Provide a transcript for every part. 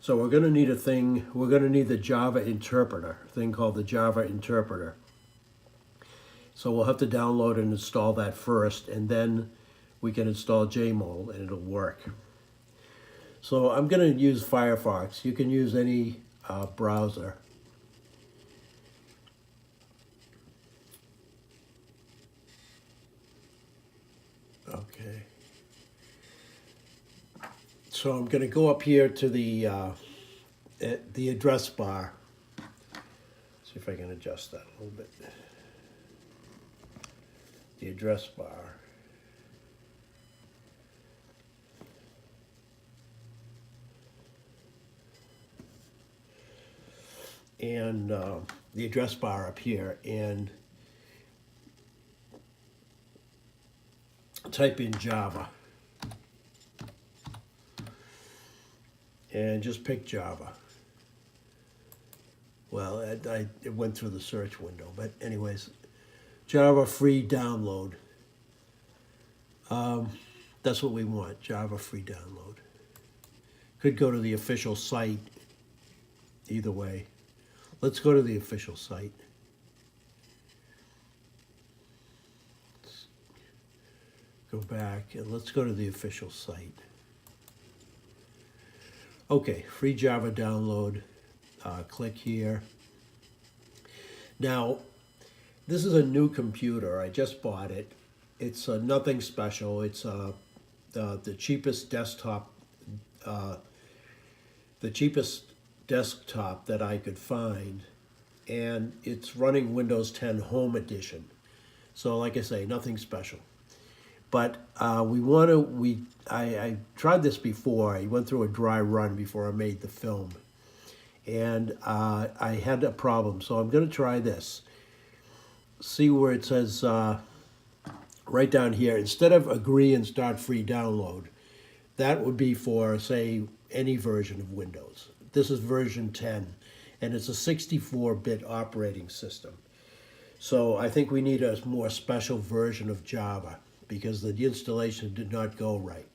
So we're going to need we're going to need the Java interpreter, a thing called the Java interpreter. So we'll have to download and install that first, and then we can install Jmol and it'll work. So I'm going to use Firefox. You can use any browser. Okay. So I'm going to go up here to the address bar. See if I can adjust that a little bit. The address bar. And the address bar up here, and type in Java. And just pick Java. Well, it went through the search window, but anyways, Java free download. That's what we want, Java free download. Could go to the official site, either way. Let's go to the official site. Let's go back and let's go to the official site. Okay, free Java download. Click here. Now, this is a new computer. I just bought it. It's nothing special. It's the cheapest desktop, that I could find, and it's running Windows 10 Home Edition. So, like I say, nothing special. But I tried this before. I went through a dry run before I made the film. And I had a problem. So I'm going to try this. See where it says right down here, instead of agree and start free download, that would be for, say, any version of Windows. This is version 10, and it's a 64-bit operating system. So I think we need a more special version of Java, because the installation did not go right.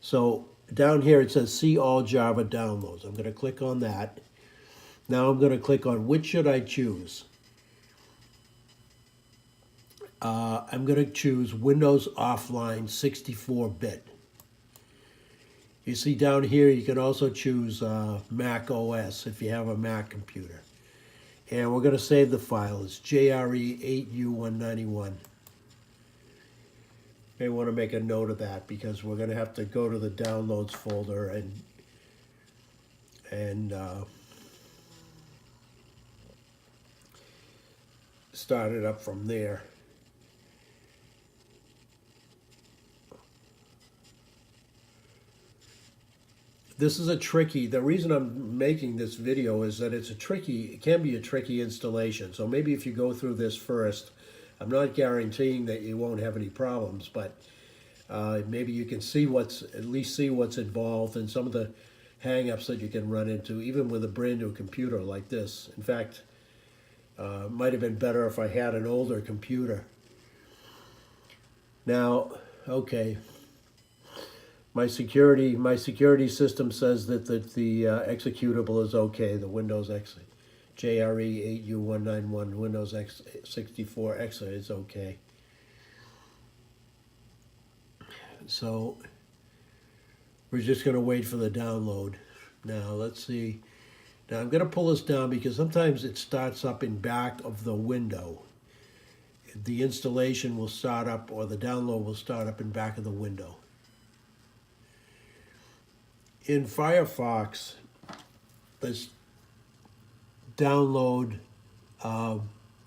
So down here it says see all Java downloads. I'm going to click on that. Now I'm going to click on which should I choose. I'm going to choose Windows Offline 64-bit. You see down here you can also choose Mac OS if you have a Mac computer. And we're going to save the file as JRE8U191. May want to make a note of that because we're going to have to go to the downloads folder and start it up from there. This is the reason I'm making this video is that it can be a tricky installation. So maybe if you go through this first, I'm not guaranteeing that you won't have any problems, but maybe you can at least see what's involved and some of the hang-ups that you can run into, even with a brand new computer like this. In fact, it might have been better if I had an older computer. Now, okay, my security system says that the executable is okay, the Windows X. JRE8U191 Windows X64 X is okay. So we're just going to wait for the download. Now let's see. Now I'm going to pull this down because sometimes it starts up in back of the window. The installation will start up, or the download will start up in back of the window. In Firefox, this download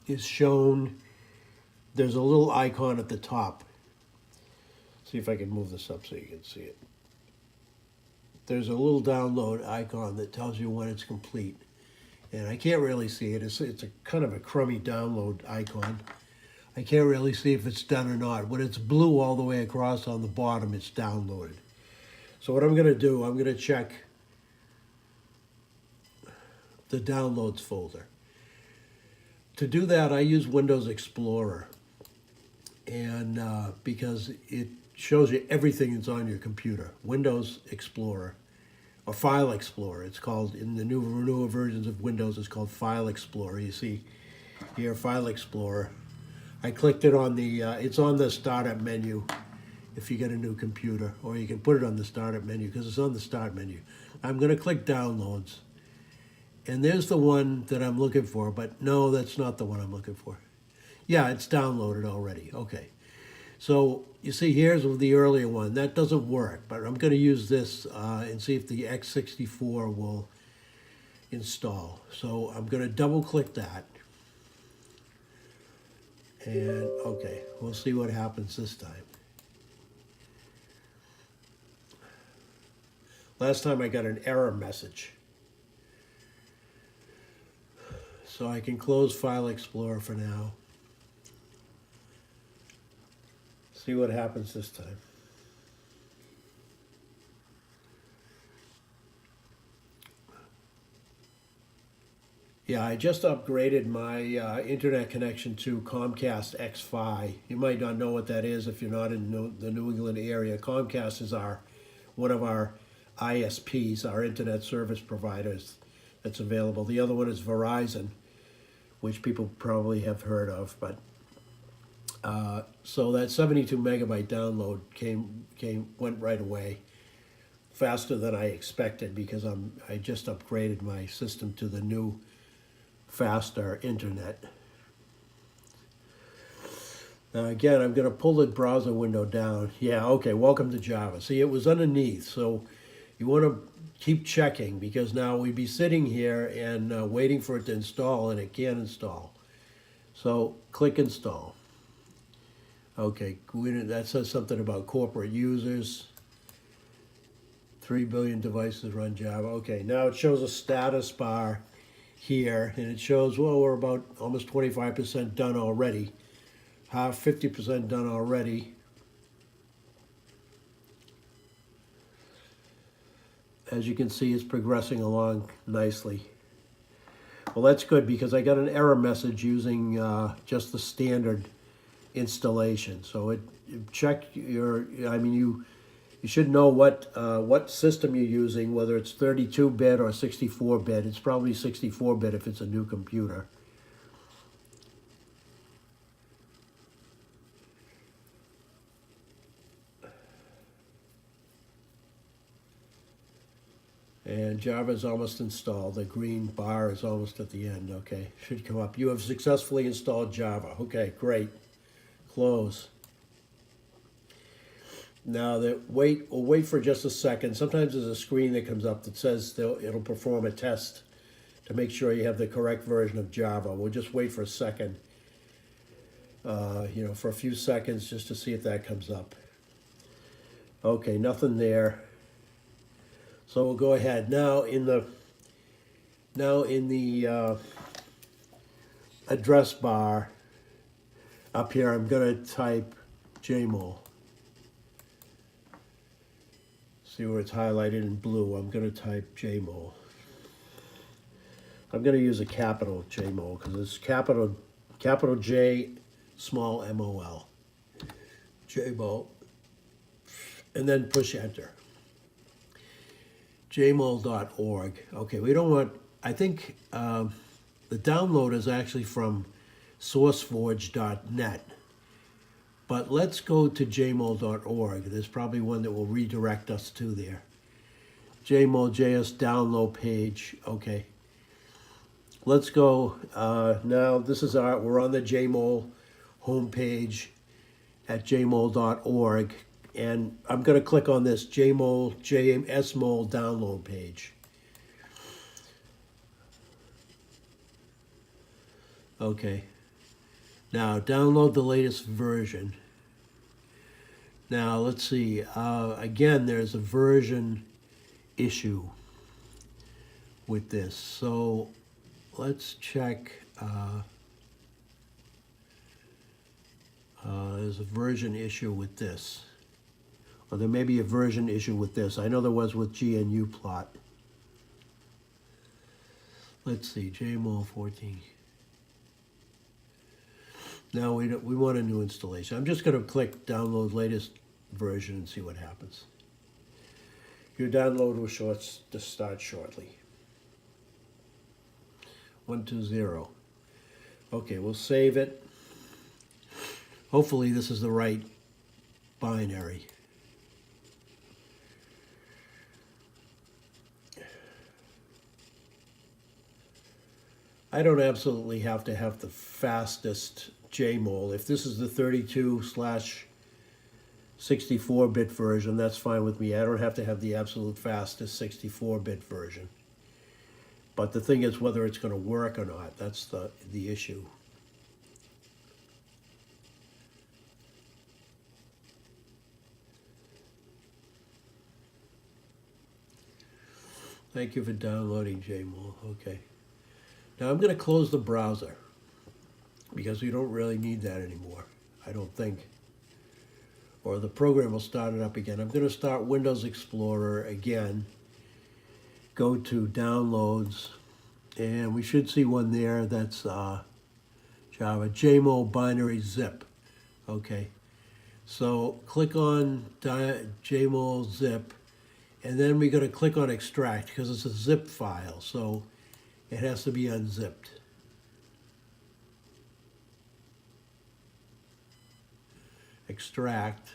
is shown. There's a little icon at the top. See if I can move this up so you can see it. There's a little download icon that tells you when it's complete, and I can't really see it. It's a kind of a crummy download icon. I can't really see if it's done or not. When it's blue all the way across on the bottom, it's downloaded. So what I'm going to do, I'm going to check the downloads folder. To do that, I use Windows Explorer, and because it shows you everything that's on your computer. Windows Explorer. or File Explorer. It's called, in the newer versions of Windows, it's called File Explorer. You see here, File Explorer. I clicked it on the, it's on the startup menu if you get a new computer, or you can put it on the startup menu because it's on the start menu. I'm going to click Downloads. And there's the one that I'm looking for, but no, that's not the one I'm looking for. Yeah, it's downloaded already. Okay. So you see, here's the earlier one. That doesn't work, but I'm going to use this and see if the x64 will install. So I'm going to double click that. And okay, we'll see what happens this time. Last time I got an error message. So I can close File Explorer for now. See what happens this time. Yeah, I just upgraded my internet connection to Comcast X-Fi. You might not know what that is if you're not in the New England area. Comcast is one of our ISPs, our internet service providers that's available. The other one is Verizon, which people probably have heard of. But so that 72 megabyte download went right away, faster than I expected because I just upgraded my system to the new, faster internet. Now again, I'm going to pull the browser window down. Yeah, okay, welcome to Java. See, it was underneath, so you want to keep checking because now we'd be sitting here and waiting for it to install, and it can't install. So click Install. Okay, that says something about corporate users. 3 billion devices run Java. Okay, now it shows a status bar here, and it shows, well, we're about almost 25% done already. 50% done already. As you can see, it's progressing along nicely. Well, that's good because I got an error message using just the standard installation. So check your, you should know what system you're using, whether it's 32-bit or 64-bit. It's probably 64-bit if it's a new computer. And Java is almost installed. The green bar is almost at the end. Okay, should come up. You have successfully installed Java. Okay, great. Close. Now we'll wait for just a second. Sometimes there's a screen that comes up that says it'll perform a test to make sure you have the correct version of Java. We'll just wait for a second, for a few seconds just to see if that comes up. Okay, nothing there. So we'll go ahead now in the address bar up here. I'm going to type Jmol. See where it's highlighted in blue? I'm going to type Jmol. I'm going to use a capital Jmol because it's capital J, small MOL. Jmol, and then push enter. Jmol.org. Okay, we don't want, I think the download is actually from sourceforge.net. But let's go to jmol.org. There's probably one that will redirect us to there. Jmol.js download page. Okay. Let's go. Now, we're on the Jmol homepage at jmol.org. And I'm going to click on this Jmol download page. Okay. Now download the latest version. Now let's see. Again, there's a version issue with this. So let's check. There's a version issue with this. Or there may be a version issue with this. I know there was with GNU plot. Let's see, Jmol 14. Now we want a new installation. I'm just going to click download latest version and see what happens. Your download will start shortly. 120. Okay, we'll save it. Hopefully this is the right binary. I don't absolutely have to have the fastest Jmol. If this is the 32/64-bit version, that's fine with me. I don't have to have the absolute fastest 64-bit version. But the thing is whether it's going to work or not. That's the issue. Thank you for downloading Jmol. Okay. Now I'm going to close the browser because we don't really need that anymore, I don't think. Or the program will start it up again. I'm going to start Windows Explorer again. Go to Downloads, and we should see one there that's Java, Jmol binary zip. Okay, so click on Jmol zip, and then we're going to click on extract because it's a zip file, so it has to be unzipped. Extract.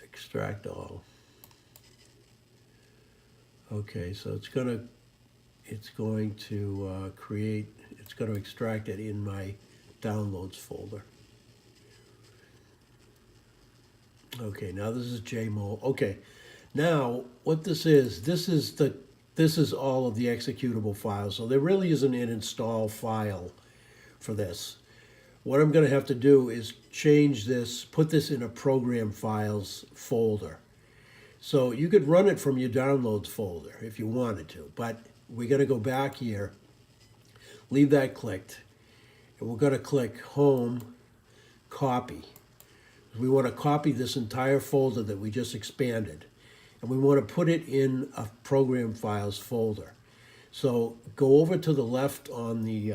Extract all. Okay, so it's going to extract it in my downloads folder. Okay, now this is Jmol. Okay, now what this is all of the executable files. So there really isn't an install file for this. What I'm going to have to do is change this, put this in a program files folder. So you could run it from your downloads folder if you wanted to, but we're going to go back here, leave that clicked, and we're going to click Home, Copy. We want to copy this entire folder that we just expanded, and we want to put it in a program files folder. So go over to the left on the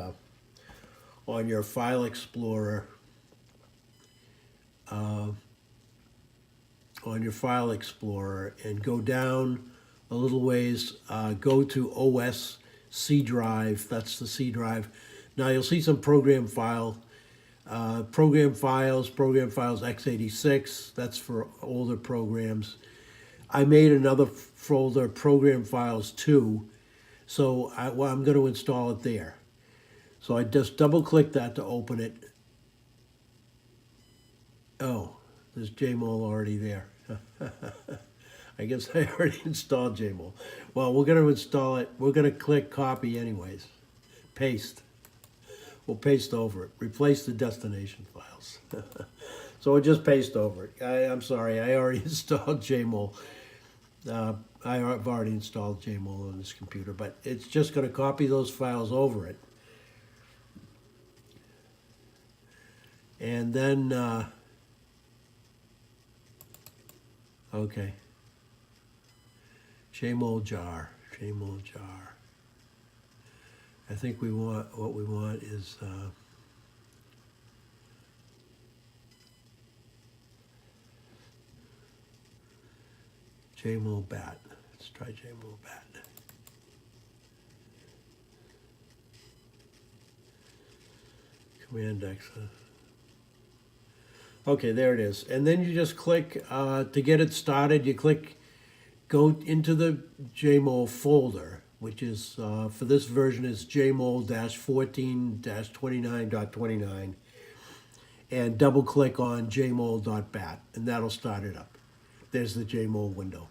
on your File Explorer. On your File Explorer and go down a little ways, go to OS C drive, that's the C drive. Now you'll see some program files, program files x86, that's for older programs. I made another folder, program files 2, so I'm going to install it there. So I just double click that to open it. Oh, there's Jmol already there. I guess I already installed Jmol. Well, we're going to install it. We're going to click copy anyways. Paste. We'll paste over it. Replace the destination files. So we'll just paste over it. I'm sorry, I already installed Jmol. I've already installed Jmol on this computer, but it's just going to copy those files over it. And then, okay, Jmol jar. I think what we want is Jmol bat. Let's try Jmol bat. Command X. Okay, there it is. And then you just click, to get it started, you click, go into the Jmol folder, which is, for this version is Jmol-14-29.29, and double click on jmol.bat, and that'll start it up. There's the Jmol window.